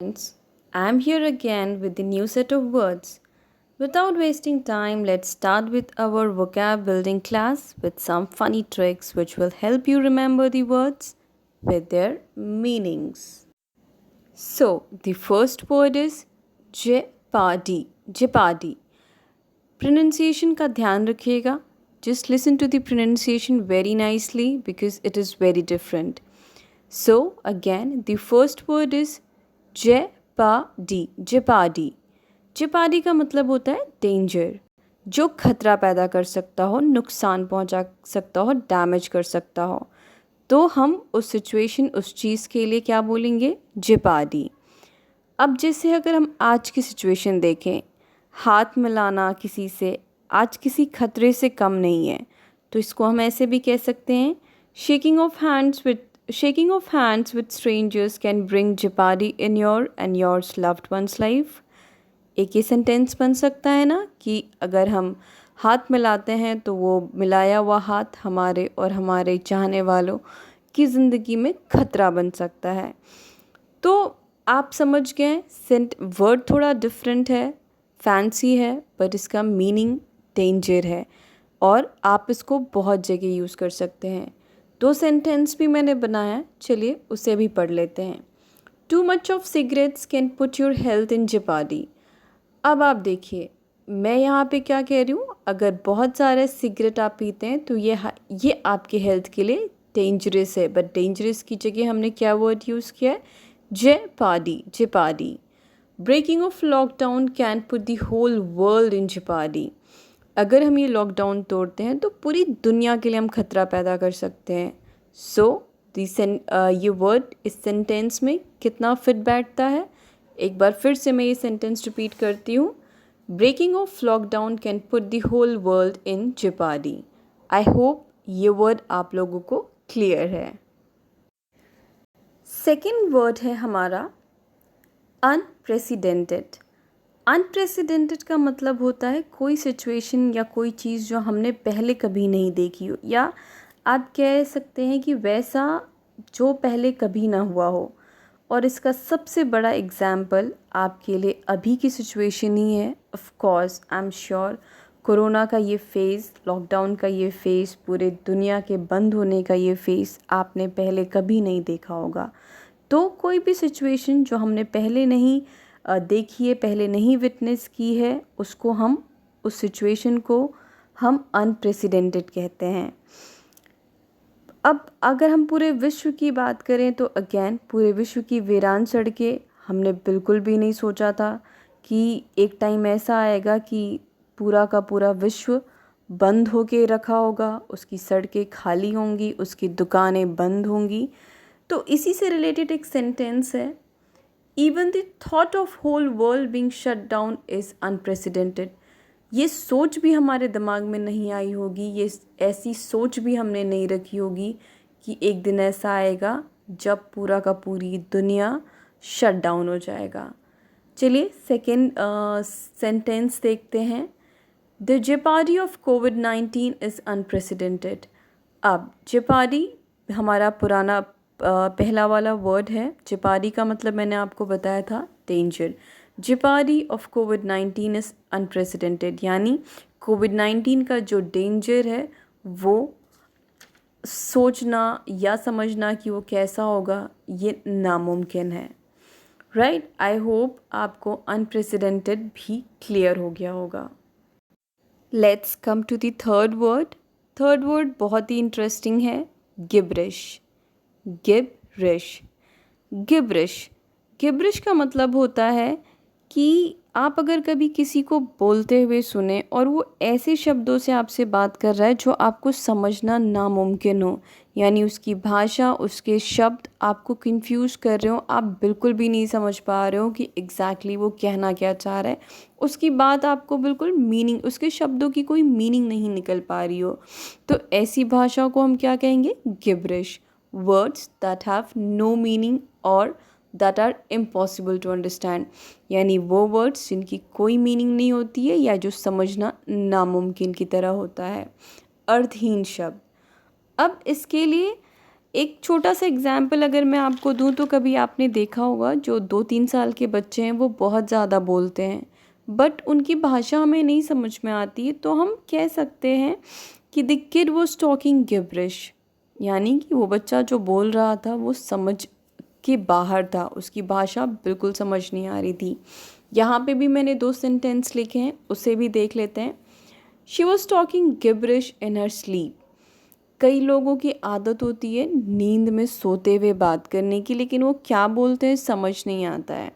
Friends, I'm here again with the new set of words. Without wasting time, let's start with our vocab building class with some funny tricks which will help you remember the words with their meanings. So, the first word is jeopardy. Jeopardy. Pronunciation का ध्यान रखिएगा. Just listen to the pronunciation very nicely because it is very different. So, again, the first word is jeopardy. Jeopardy. jeopardy का मतलब होता है danger, जो खतरा पैदा कर सकता हो, नुकसान पहुंचा सकता हो, डैमेज कर सकता हो. तो हम उस सिचुएशन, उस चीज़ के लिए क्या बोलेंगे? jeopardy. अब जैसे अगर हम आज की सिचुएशन देखें, हाथ मिलाना किसी से आज किसी खतरे से कम नहीं है, तो इसको हम ऐसे भी कह सकते हैं, shaking of hands with strangers can bring jeopardy in your and yours loved one's life. एक ही सेंटेंस बन सकता है ना कि अगर हम हाथ मिलाते हैं तो वो मिलाया हुआ हाथ हमारे और हमारे चाहने वालों की ज़िंदगी में खतरा बन सकता है. तो आप समझ गए, वर्ड थोड़ा डिफरेंट है, फैंसी है, बट इसका मीनिंग डेंजर है और आप इसको बहुत जगह यूज़ कर सकते हैं. 2 सेंटेंस भी मैंने बनाया है, चलिए उसे भी पढ़ लेते हैं. Too much of cigarettes can put your health in jeopardy. अब आप देखिए, मैं यहाँ पे क्या कह रही हूँ, अगर बहुत सारे सिगरेट आप पीते हैं तो ये आपके हेल्थ के लिए डेंजरस है, बट डेंजरस की जगह हमने क्या वर्ड यूज़ किया है? jeopardy. jeopardy. Breaking of lockdown can put the whole world in jeopardy. अगर हम ये लॉकडाउन तोड़ते हैं तो पूरी दुनिया के लिए हम खतरा पैदा कर सकते हैं. सो ये वर्ड इस सेंटेंस में कितना फिट बैठता है, एक बार फिर से मैं ये सेंटेंस रिपीट करती हूँ. Breaking of lockdown can put the whole world in jeopardy. I hope ये वर्ड आप लोगों को क्लियर है. सेकेंड वर्ड है हमारा अनप्रेसिडेंटेड. अनप्रेसिडेंटेड का मतलब होता है कोई सिचुएशन या कोई चीज़ जो हमने पहले कभी नहीं देखी हो, या आप कह सकते हैं कि वैसा जो पहले कभी ना हुआ हो. और इसका सबसे बड़ा एग्जाम्पल आपके लिए अभी की सिचुएशन ही है. Of course I am sure corona का ये फेज़, लॉकडाउन का ये फेज़, पूरे दुनिया के बंद होने का ये फेज़ आपने पहले कभी नहीं देखा होगा. तो कोई भी सिचुएशन जो हमने पहले नहीं देखी है, पहले नहीं विटनेस की है, उसको हम उस सिचुएशन को हम अनप्रेसिडेंटेड कहते हैं. अब अगर हम पूरे विश्व की बात करें तो अगेन पूरे विश्व की वीरान सड़कें, हमने बिल्कुल भी नहीं सोचा था कि एक टाइम ऐसा आएगा कि पूरा का पूरा विश्व बंद होके रखा होगा, उसकी सड़कें खाली होंगी, उसकी दुकानें बंद होंगी. तो इसी से रिलेटेड एक सेंटेंस है, even the thought of whole world being shut down is unprecedented. ये सोच भी हमारे दिमाग में नहीं आई होगी, ये ऐसी सोच भी हमने नहीं रखी होगी कि एक दिन ऐसा आएगा जब पूरा का पूरी दुनिया शट डाउन हो जाएगा. चलिए सेकेंड सेंटेंस देखते हैं. The jeopardy of COVID-19 is unprecedented. अब jeopardy हमारा पुराना पहला वाला वर्ड है. jeopardy का मतलब मैंने आपको बताया था danger. jeopardy of COVID-19 is unprecedented, यानी COVID-19 का जो डेंजर है वो सोचना या समझना कि वो कैसा होगा, ये नामुमकिन है. राइट, आई होप आपको अनप्रेसिडेंटेड भी क्लियर हो गया होगा. Let's come to the third word. Third word बहुत ही इंटरेस्टिंग है, गिब्रिश. गिब्रिश. गिब्रिश. गिब्रिश का मतलब होता है कि आप अगर कभी किसी को बोलते हुए सुने और वो ऐसे शब्दों से आपसे बात कर रहा है जो आपको समझना नामुमकिन हो, यानी उसकी भाषा, उसके शब्द आपको कंफ्यूज कर रहे हो, आप बिल्कुल भी नहीं समझ पा रहे हो कि एग्जैक्टली वो कहना क्या चाह रहा है, उसकी बात आपको बिल्कुल मीनिंग, उसके शब्दों की कोई मीनिंग नहीं निकल पा रही हो, तो ऐसी भाषा को हम क्या कहेंगे? Gibberish. Words that have no meaning और that are impossible to understand, यानी वो वर्ड्स जिनकी कोई मीनिंग नहीं होती है या जो समझना नामुमकिन की तरह होता है. अर्थहीन शब्द. अब इसके लिए एक छोटा सा एग्जाम्पल अगर मैं आपको दूं तो कभी आपने देखा होगा जो 2-3 साल के बच्चे हैं वो बहुत ज़्यादा बोलते हैं बट उनकी भाषा हमें नहीं समझ में आती है, तो हम कह सकते हैं कि द किड वाज टॉकिंग गिब्रिश, यानी कि वो बच्चा जो बोल रहा था वो समझ के बाहर था, उसकी भाषा बिल्कुल समझ नहीं आ रही थी। यहाँ पे भी मैंने 2 सेंटेंस लिखे हैं, उसे भी देख लेते हैं। She was talking gibberish in her sleep. कई लोगों की आदत होती है नींद में सोते हुए बात करने की, लेकिन वो क्या बोलते हैं समझ नहीं आता है।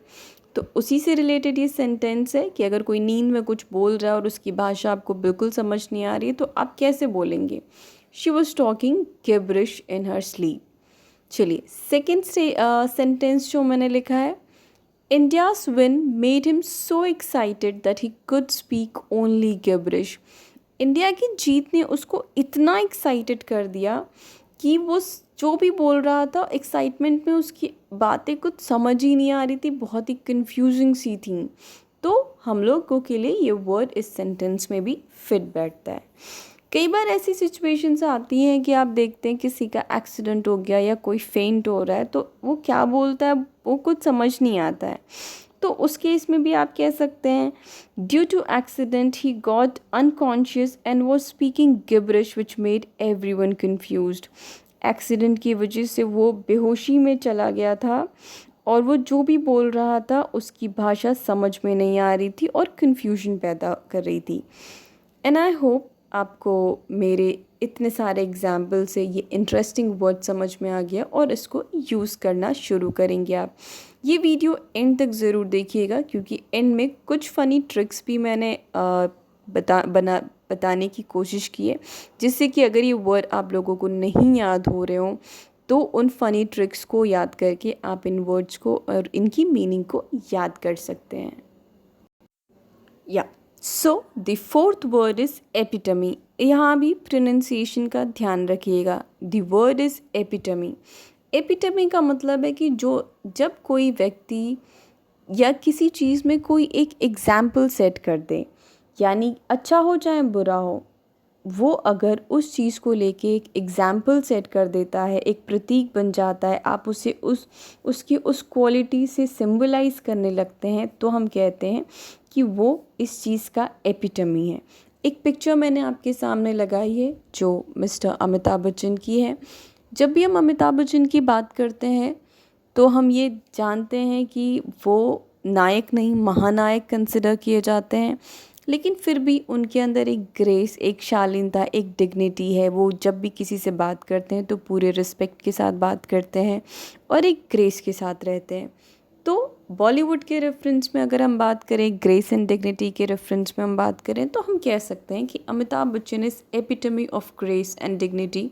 तो उसी से रिलेटेड ये सेंटेंस है कि अगर कोई नींद में कुछ बोल रहा है और उसकी भाषा आपको बिल्कुल समझ नहीं आ रही है तो आप कैसे बोलेंगे? She was talking gibberish in her sleep. चलिए सेकेंड सेंटेंस जो मैंने लिखा है, India's win made him so excited that he could speak only gibberish. India की जीत ने उसको इतना एक्साइटेड कर दिया कि वो जो भी बोल रहा था एक्साइटमेंट में उसकी बातें कुछ समझ ही नहीं आ रही थी, बहुत ही कंफ्यूजिंग सी थी। तो हम लोगों के लिए ये वर्ड इस सेंटेंस में भी फिट बैठता है। कई बार ऐसी सिचुएशंस आती हैं कि आप देखते हैं किसी का एक्सीडेंट हो गया या कोई फेंट हो रहा है, तो वो क्या बोलता है वो कुछ समझ नहीं आता है। तो उस केस में भी आप कह सकते हैं due to accident he got unconscious and was speaking gibberish which made everyone confused. Accident की वजह से वो बेहोशी में चला गया था और वो जो भी बोल रहा था उसकी भाषा समझ में नहीं आ रही थी और कन्फ्यूजन पैदा कर रही थी। एंड आई होप आपको मेरे इतने सारे एग्जाम्पल से ये इंटरेस्टिंग वर्ड समझ में आ गया और इसको यूज़ करना शुरू करेंगे आप। ये वीडियो एंड तक ज़रूर देखिएगा क्योंकि एंड में कुछ फ़नी ट्रिक्स भी मैंने बताने की कोशिश की है, जिससे कि अगर ये वर्ड आप लोगों को नहीं याद हो रहे हों तो उन फ़नी ट्रिक्स को याद करके आप इन वर्ड्स को और इनकी मीनिंग को याद कर सकते हैं। या so the fourth word is epitome. यहाँ भी प्रोनाउंसिएशन का ध्यान रखिएगा। The word is epitome. Epitome का मतलब है कि जब कोई व्यक्ति या किसी चीज़ में कोई एक एग्जाम्पल सेट कर दे, यानी अच्छा हो चाहे बुरा हो, वो अगर उस चीज़ को लेके एक एग्जाम्पल सेट कर देता है, एक प्रतीक बन जाता है, आप उसे उसकी उस क्वालिटी से सिंबलाइज करने लगते हैं, तो हम कहते हैं कि वो इस चीज़ का एपिटमी है। एक पिक्चर मैंने आपके सामने लगाई है जो मिस्टर अमिताभ बच्चन की है। जब भी हम अमिताभ बच्चन की बात करते हैं तो हम ये जानते हैं कि वो नायक नहीं महानायक कंसिडर किए जाते हैं, लेकिन फिर भी उनके अंदर एक ग्रेस, एक शालीनता, एक डिग्निटी है। वो जब भी किसी से बात करते हैं तो पूरे रिस्पेक्ट के साथ बात करते हैं और एक ग्रेस के साथ रहते हैं। तो बॉलीवुड के रेफरेंस में अगर हम बात करें, ग्रेस एंड डिग्निटी के रेफरेंस में हम बात करें, तो हम कह सकते हैं कि Amitabh Bachchan is epitome of grace and dignity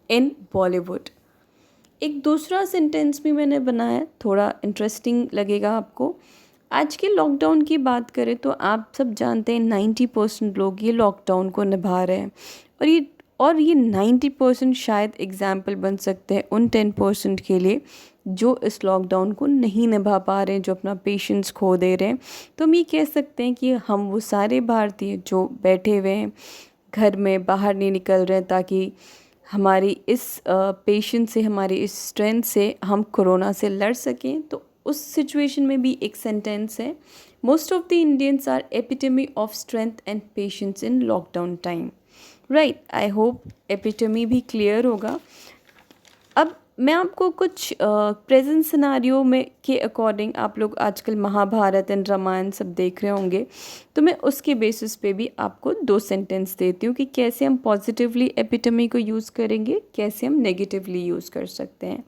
in Bollywood. एक दूसरा सेंटेंस भी मैंने बनाया, थोड़ा इंटरेस्टिंग लगेगा आपको। आज के लॉकडाउन की बात करें तो आप सब जानते हैं 90% लोग ये लॉकडाउन को निभा रहे हैं और ये 90% शायद एग्जाम्पल बन सकते हैं उन 10% के लिए जो इस लॉकडाउन को नहीं निभा पा रहे हैं, जो अपना पेशेंस खो दे रहे हैं। तो हम ये कह सकते हैं कि हम वो सारे भारतीय जो बैठे हुए हैं घर में, बाहर नहीं निकल रहे हैं, ताकि हमारी इस पेशेंस से, हमारी इस स्ट्रेंथ से हम कोरोना से लड़ सकें। तो उस सिचुएशन में भी एक सेंटेंस है, most of the Indians are epitome of strength and patience in lockdown time. Right, I hope epitome भी क्लियर होगा। अब मैं आपको कुछ प्रेजेंट सिनारियो में के अकॉर्डिंग, आप लोग आजकल महाभारत एंड रामायण सब देख रहे होंगे, तो मैं उसके बेसिस पे भी आपको 2 सेंटेंस देती हूँ कि कैसे हम पॉजिटिवली एपिटमी को यूज़ करेंगे, कैसे हम नेगेटिवली यूज़ कर सकते हैं।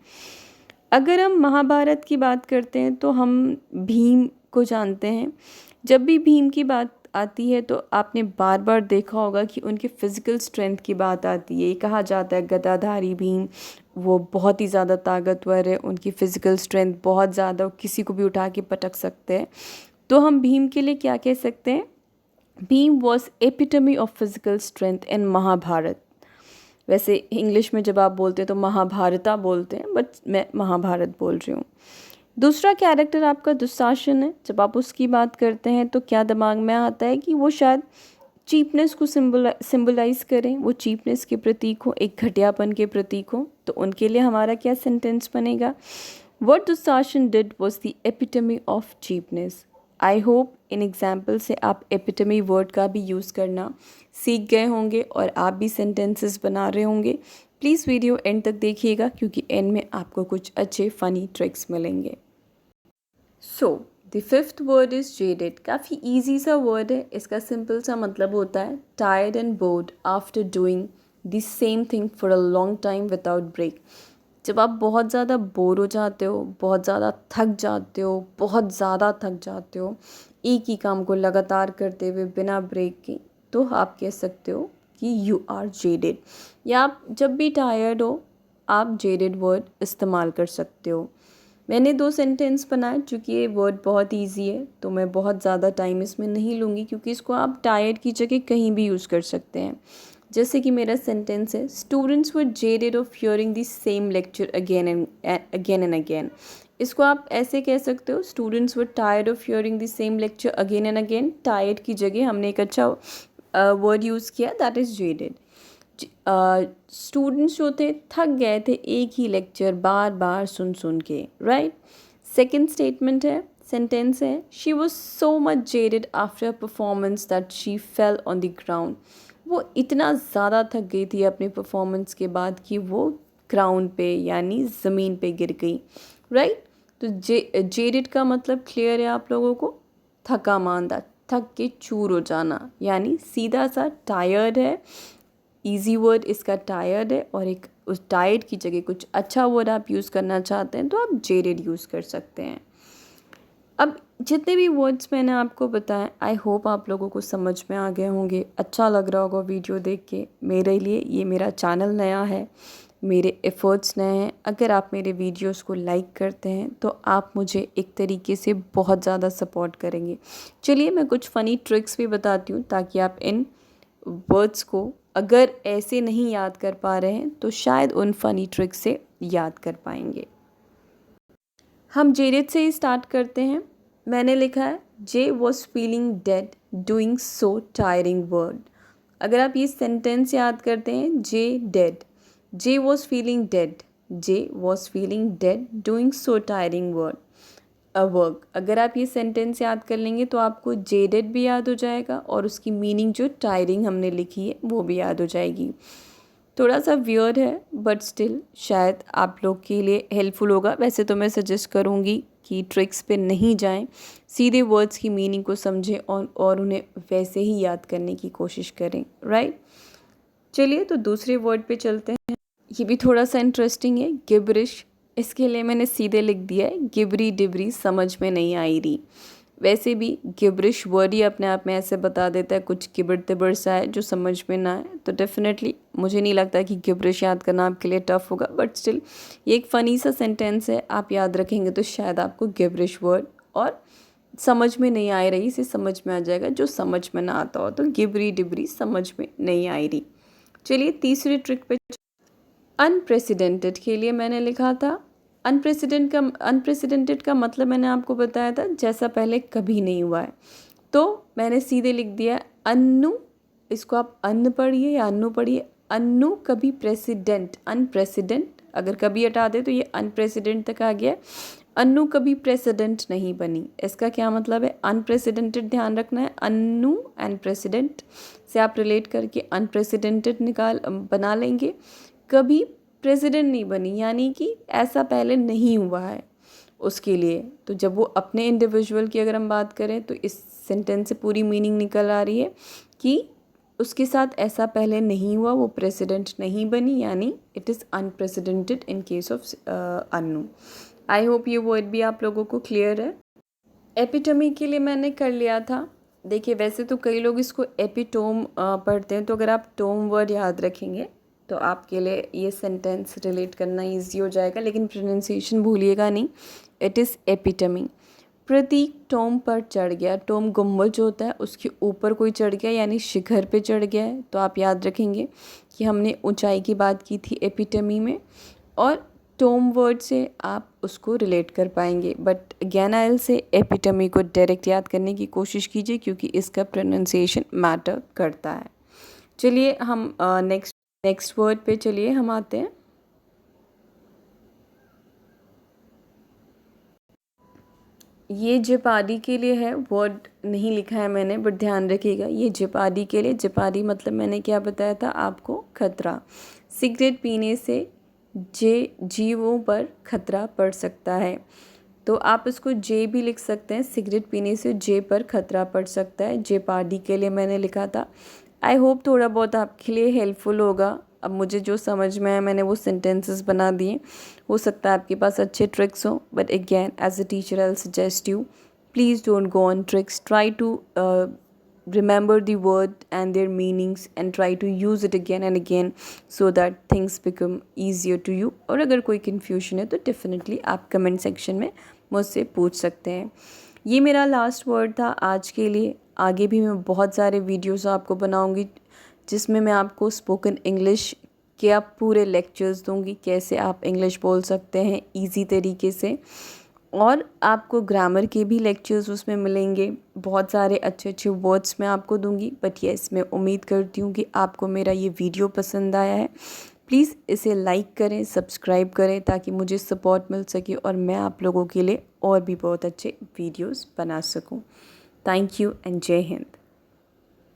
अगर हम महाभारत की बात करते हैं तो हम भीम को जानते हैं। जब भी भीम की बात आती है तो आपने बार बार देखा होगा कि उनके फिज़िकल स्ट्रेंथ की बात आती है। ये कहा जाता है गदाधारी भीम, वो बहुत ही ज़्यादा ताकतवर है, उनकी फ़िज़िकल स्ट्रेंथ बहुत ज़्यादा, किसी को भी उठा के पटक सकते हैं। तो हम भीम के लिए क्या कह सकते हैं? Bhim was epitome of physical strength in Mahabharat. वैसे इंग्लिश में जब आप बोलते हैं तो महाभारता बोलते हैं, बट मैं महाभारत बोल रही हूँ। दूसरा कैरेक्टर आपका दुशासन है। जब आप उसकी बात करते हैं तो क्या दिमाग में आता है कि वो शायद चीपनेस को सिंबलाइज करें, वो चीपनेस के प्रतीक हो, एक घटियापन के प्रतीक हो, तो उनके लिए हमारा क्या सेंटेंस बनेगा? What Dusashan did was the epitome of cheapness. I hope in example से आप एपिटमी वर्ड का भी यूज़ करना सीख गए होंगे और आप भी सेंटेंसेस बना रहे होंगे। प्लीज़ वीडियो एंड तक देखिएगा क्योंकि एंड में आपको कुछ अच्छे फ़नी ट्रिक्स मिलेंगे। So the fifth word is jaded. काफ़ी ईजी सा वर्ड है। इसका सिंपल सा मतलब होता है tired and bored after doing the same thing for a long time without break. जब आप बहुत ज़्यादा बोर हो जाते हो, बहुत ज़्यादा थक जाते हो, बहुत ज़्यादा थक जाते हो एक ही काम को लगातार करते हुए बिना ब्रेक के, तो आप कह सकते हो कि यू आर जेडेड। या आप जब भी टायर्ड हो आप जेडेड वर्ड इस्तेमाल कर सकते हो। मैंने 2 सेंटेंस बनाए, चूँकि ये वर्ड बहुत इजी है तो मैं बहुत ज़्यादा टाइम इसमें नहीं लूँगी क्योंकि इसको आप टायर्ड की जगह कहीं भी यूज़ कर सकते हैं। जैसे कि मेरा सेंटेंस है, students were jaded of hearing the same lecture again and again. इसको आप ऐसे कह सकते हो, students were tired of hearing the same lecture again and again. Tired की जगह हमने एक अच्छा वर्ड यूज़ किया, दैट इज़ जेडेड। स्टूडेंट्स जो थे थक गए थे एक ही लेक्चर बार बार सुन के, राइट। सेकेंड स्टेटमेंट है, सेंटेंस है, she was so much jaded after performance that she fell on the ground. वो इतना ज़्यादा थक गई थी अपने परफॉर्मेंस के बाद कि वो ग्राउंड पे यानी ज़मीन पे गिर गई, राइट। तो जेडेड का मतलब क्लियर है आप लोगों को, थका मांदा, थक के चूर हो जाना, यानी सीधा सा टायर्ड है। इजी वर्ड इसका टायर्ड है और एक उस टायर्ड की जगह कुछ अच्छा वर्ड आप यूज़ करना चाहते हैं तो आप जेडेड यूज़ कर सकते हैं। अब जितने भी वर्ड्स मैंने आपको बताए आई होप आप लोगों को समझ में आ गए होंगे, अच्छा लग रहा होगा वीडियो देख के। मेरे लिए ये मेरा चैनल नया है, मेरे एफ़र्ट्स नए हैं। अगर आप मेरे वीडियोस को लाइक करते हैं तो आप मुझे एक तरीके से बहुत ज़्यादा सपोर्ट करेंगे। चलिए मैं कुछ फ़नी ट्रिक्स भी बताती हूँ ताकि आप इन वर्ड्स को अगर ऐसे नहीं याद कर पा रहे हैं तो शायद उन फ़नी ट्रिक्स से याद कर पाएंगे। हम जेडेड से ही स्टार्ट करते हैं। मैंने लिखा है J was feeling dead doing so tiring word. अगर आप ये सेंटेंस याद करते हैं, J dead, J was feeling dead, J was feeling dead doing so tiring word work. अगर आप ये सेंटेंस याद कर लेंगे तो आपको जेडेड भी याद हो जाएगा और उसकी मीनिंग जो टायरिंग हमने लिखी है वो भी याद हो जाएगी। थोड़ा सा वियर्ड है बट स्टिल शायद आप लोग के लिए हेल्पफुल होगा। वैसे तो मैं सजेस्ट करूँगी कि ट्रिक्स पे नहीं जाएं, सीधे वर्ड्स की मीनिंग को समझें और उन्हें वैसे ही याद करने की कोशिश करें, राइट। चलिए तो दूसरे वर्ड पे चलते हैं। ये भी थोड़ा सा इंटरेस्टिंग है, गिबरिश। इसके लिए मैंने सीधे लिख दिया है गिबरी डिबरी, समझ में नहीं आई रही। वैसे भी गिबरिश वर्ड ही अपने आप में ऐसे बता देता है कुछ गिबर तिबर सा है जो समझ में ना आए, तो डेफिनेटली मुझे नहीं लगता कि गिबरिश याद करना आपके लिए टफ होगा, बट स्टिल ये एक फ़नी सा सेंटेंस है, आप याद रखेंगे तो शायद आपको गिबरिश वर्ड और समझ में नहीं आ रही से समझ में आ जाएगा, जो समझ में ना आता हो तो गिबरी डिबरी समझ में नहीं आ रही। चलिए तीसरी ट्रिक पे। अनप्रेसिडेंटेड के लिए मैंने लिखा था, अनप्रेसिडेंटेड का मतलब मैंने आपको बताया था जैसा पहले कभी नहीं हुआ है, तो मैंने सीधे लिख दिया अन्नू। इसको आप अन्न पढ़िए या अन्नू पढ़िए। अन्नू कभी प्रेसिडेंट, अनप्रेसिडेंट अगर कभी हटा दे तो ये अनप्रेसिडेंट तक आ गया। अन्नू कभी प्रेसिडेंट नहीं बनी, इसका क्या मतलब है? अनप्रेसिडेंटेड ध्यान रखना है, अन्नू एंड प्रेसिडेंट से आप रिलेट करके अनप्रेसिडेंटेड बना लेंगे। कभी प्रेसिडेंट नहीं बनी यानी कि ऐसा पहले नहीं हुआ है उसके लिए। तो जब वो अपने इंडिविजुअल की अगर हम बात करें तो इस सेंटेंस से पूरी मीनिंग निकल आ रही है कि उसके साथ ऐसा पहले नहीं हुआ, वो प्रेसिडेंट नहीं बनी, यानी it is unprecedented in case of Annu. I hope ये वर्ड भी आप लोगों को क्लियर है। एपिटमी के लिए मैंने कर लिया था। देखिए वैसे तो कई लोग इसको एपिटोम पढ़ते हैं, तो अगर आप टोम वर्ड याद रखेंगे तो आपके लिए ये सेंटेंस रिलेट करना इजी हो जाएगा, लेकिन प्रोनाउंसिएशन भूलिएगा नहीं, इट इज़ एपिटमी। प्रतीक टोम पर चढ़ गया, टोम गुम्बद जो होता है उसके ऊपर कोई चढ़ गया यानी शिखर पे चढ़ गया है, तो आप याद रखेंगे कि हमने ऊंचाई की बात की थी एपिटमी में। और टर्म वर्ड से आप उसको रिलेट कर पाएंगे। But again I will say epitome को डायरेक्ट याद करने की कोशिश कीजिए क्योंकि इसका प्रोनाउंसिएशन मैटर करता है। चलिए हम नेक्स्ट वर्ड पे चलिए हम आते हैं। ये जेपाडी के लिए है, वर्ड नहीं लिखा है मैंने बट ध्यान रखिएगा ये जेपाडी के लिए। जेपाडी मतलब मैंने क्या बताया था आपको, खतरा। सिगरेट पीने से जीवों पर खतरा पड़ सकता है, तो आप इसको जे भी लिख सकते हैं। सिगरेट पीने से जे पर खतरा पड़ सकता है, जेपाडी के लिए मैंने लिखा था। आई होप थोड़ा बहुत आपके लिए हेल्पफुल होगा। अब मुझे जो समझ में आया मैंने वो सेंटेंसेस बना दिए। हो सकता है आपके पास अच्छे ट्रिक्स हो, but again as a teacher I will suggest you please don't go on tricks, try to remember the word and their meanings and try to use it again and again so that things become easier to you। और अगर कोई confusion है तो definitely आप comment section में मुझसे पूछ सकते हैं। ये मेरा लास्ट वर्ड था आज के लिए। आगे भी मैं बहुत सारे वीडियोस आपको बनाऊंगी जिसमें मैं आपको स्पोकन इंग्लिश के आप पूरे लेक्चर्स दूंगी, कैसे आप इंग्लिश बोल सकते हैं ईजी तरीके से। और आपको ग्रामर के भी लेक्चर्स उसमें मिलेंगे, बहुत सारे अच्छे अच्छे वर्ड्स मैं आपको दूंगी। बट येस, मैं उम्मीद करती हूँ कि आपको मेरा ये वीडियो पसंद आया है। प्लीज़ इसे लाइक करें, सब्सक्राइब करें ताकि मुझे सपोर्ट मिल सके और मैं आप लोगों के लिए और भी बहुत अच्छे वीडियोस बना सकूं। थैंक यू एंड जय हिंद।